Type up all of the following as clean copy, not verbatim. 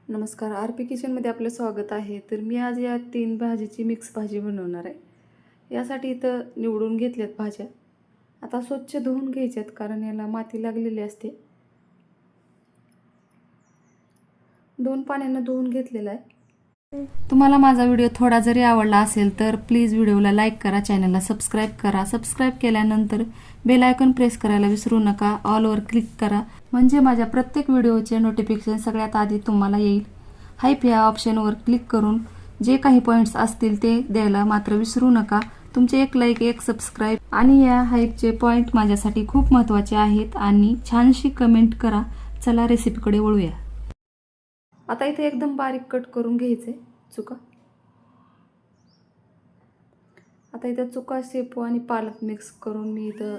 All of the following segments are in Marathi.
नमस्कार, आर पी किचनमध्ये आपलं स्वागत आहे. तर मी आज या 3 भाजीची मिक्स भाजी बनवणार आहे. यासाठी इथं निवडून घेतल्यात भाज्या. आता स्वच्छ धुवून घ्यायच्यात कारण याला माती लागलेली असते. 2 पाण्यानं धुवून घेतलेला आहे. तुम्हाला माझा व्हिडिओ थोडा जरी आवडला असेल तर प्लीज व्हिडिओला लाईक करा, चॅनलला सबस्क्राईब करा. सबस्क्राईब केल्यानंतर बेल आयकॉन प्रेस करायला विसरू नका. ऑलवर क्लिक करा म्हणजे माझ्या प्रत्येक व्हिडिओचे नोटिफिकेशन सगळ्यात आधी तुम्हाला येईल. हाईप या ऑप्शनवर क्लिक करून जे काही पॉईंट्स असतील ते द्यायला मात्र विसरू नका. तुमचे एक लाईक, एक सबस्क्राईब आणि या हाईपचे पॉईंट माझ्यासाठी खूप महत्त्वाचे आहेत. आणि छानशी कमेंट करा. चला रेसिपीकडे वळूया. आता इथे एकदम बारीक कट करून घ्यायचे चुका. आता इथं चुका, शेपू आणि पालक मिक्स करून मी इथं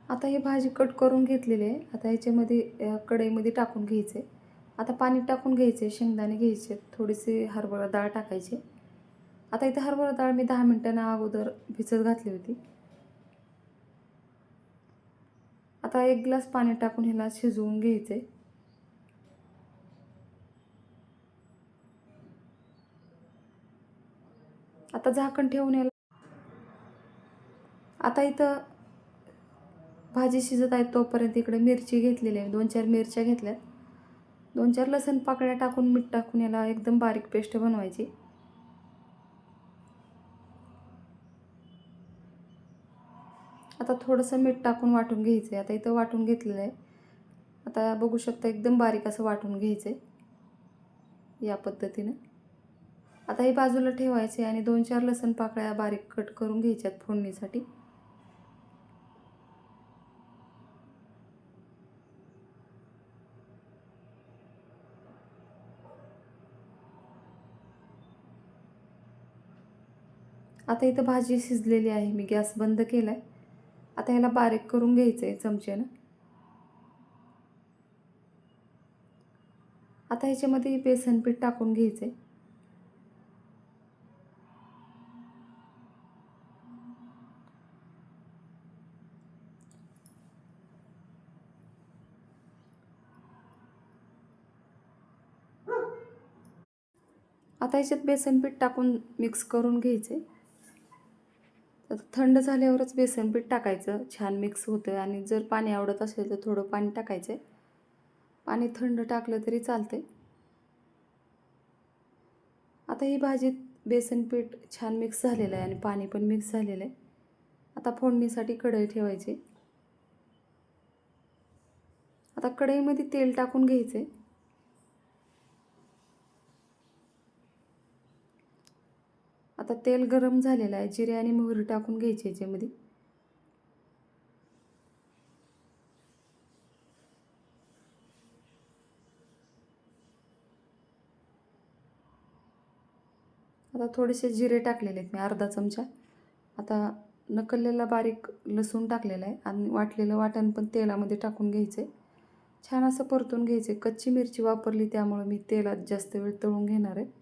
आता ही भाजी कट करून घेतलेली आहे. आता ह्याच्यामध्ये कढईमध्ये टाकून घ्यायचे. आता पाणी टाकून घ्यायचे, शेंगदाणे घ्यायचे, थोडीशी हरभरा डाळ टाकायची. आता इथे हरभरा डाळ मी 10 मिनिटांना अगोदर भिजत घातली होती. आता 1 ग्लास पाणी टाकून ह्याला शिजवून घ्यायचे. आता झाकण ठेवून याला आता इथं भाजी शिजत आहे तोपर्यंत इकडे मिरची घेतलेली आहे. 2-4 मिरच्या घेतल्यात. 2-4 लसूण पाकळ्या टाकून मीठ टाकून याला एकदम बारीक पेस्ट बनवायची. आता थोडंसं मीठ टाकून वाटून घ्यायचं आहे. आता इथं वाटून घेतलेलं आहे. आता बघू शकता एकदम बारीक असं वाटून घ्यायचं आहे या पद्धतीनं. आता हे बाजूला ठेवायचे आणि 2-4 लसूण पाकळ्या बारीक कट करून घ्यायच्यात फोडणीसाठी. आता इथं भाजी शिजलेली आहे. मी गॅस बंद केला आहे. आता ह्याला बारीक करून घ्यायचं आहे चमच्यानं. आता ह्याच्यामध्ये बेसन पीठ टाकून घ्यायचं आहे. आता ह्याच्यात बेसन पीठ टाकून मिक्स करून घ्यायचे. तर थंड झाल्यावरच बेसन पीठ टाकायचं, छान मिक्स होतं. आणि जर पाणी आवडत असेल तर थोडं पाणी टाकायचं. पाणी थंड टाकलं तरी चालतंय. आता ही भाजीत बेसन पीठ छान मिक्स झालेलं आहे आणि पाणी पण मिक्स झालेलं आहे. आता फोडणीसाठी कढई ठेवायची. आता कढईमध्ये तेल टाकून घ्यायचे. आता तेल गरम झालेलं आहे. जिरे आणि मोहरी टाकून घ्यायची याच्यामध्ये. आता थोडेसे जिरे टाकलेले आहेत मी, अर्धा चमचा. आता नकललेला बारीक लसूण टाकलेला आहे आणि वाटलेलं वाटण पण तेलामध्ये टाकून घ्यायचे. छान असं परतून घ्यायचे. कच्ची मिरची वापरली त्यामुळे मी तेलात जास्त वेळ तळून घेणार आहे.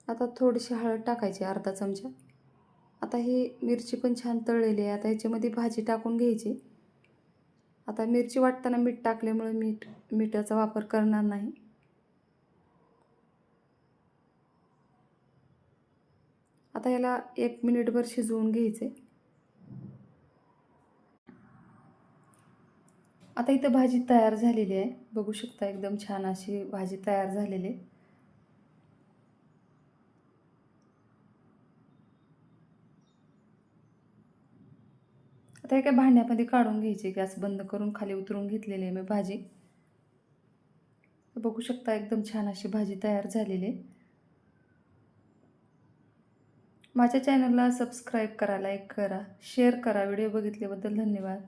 आता थोडीशी हळद टाकायची, अर्धा चमचा. आता ही मिरची पण छान तळलेली आहे. आता याच्यामध्ये भाजी टाकून घ्यायची. आता मिरची वाटताना मीठ टाकल्यामुळे मिठाचा वापर करणार नाही. आता याला 1 मिनिटभर शिजवून घ्यायचे. आता इथं भाजी तयार झालेली आहे. बघू शकता एकदम छान अशी भाजी तयार झालेली आहे. आता एका भांड्यामध्ये काढून घ्यायची. गॅस बंद करून खाली उतरून घेतलेली आहे मी भाजी. बघू शकता एकदम छान अशी भाजी तयार झालेली आहे. माझ्या चॅनलला सबस्क्राईब करा, लाईक करा, शेअर करा. व्हिडिओ बघितल्याबद्दल धन्यवाद.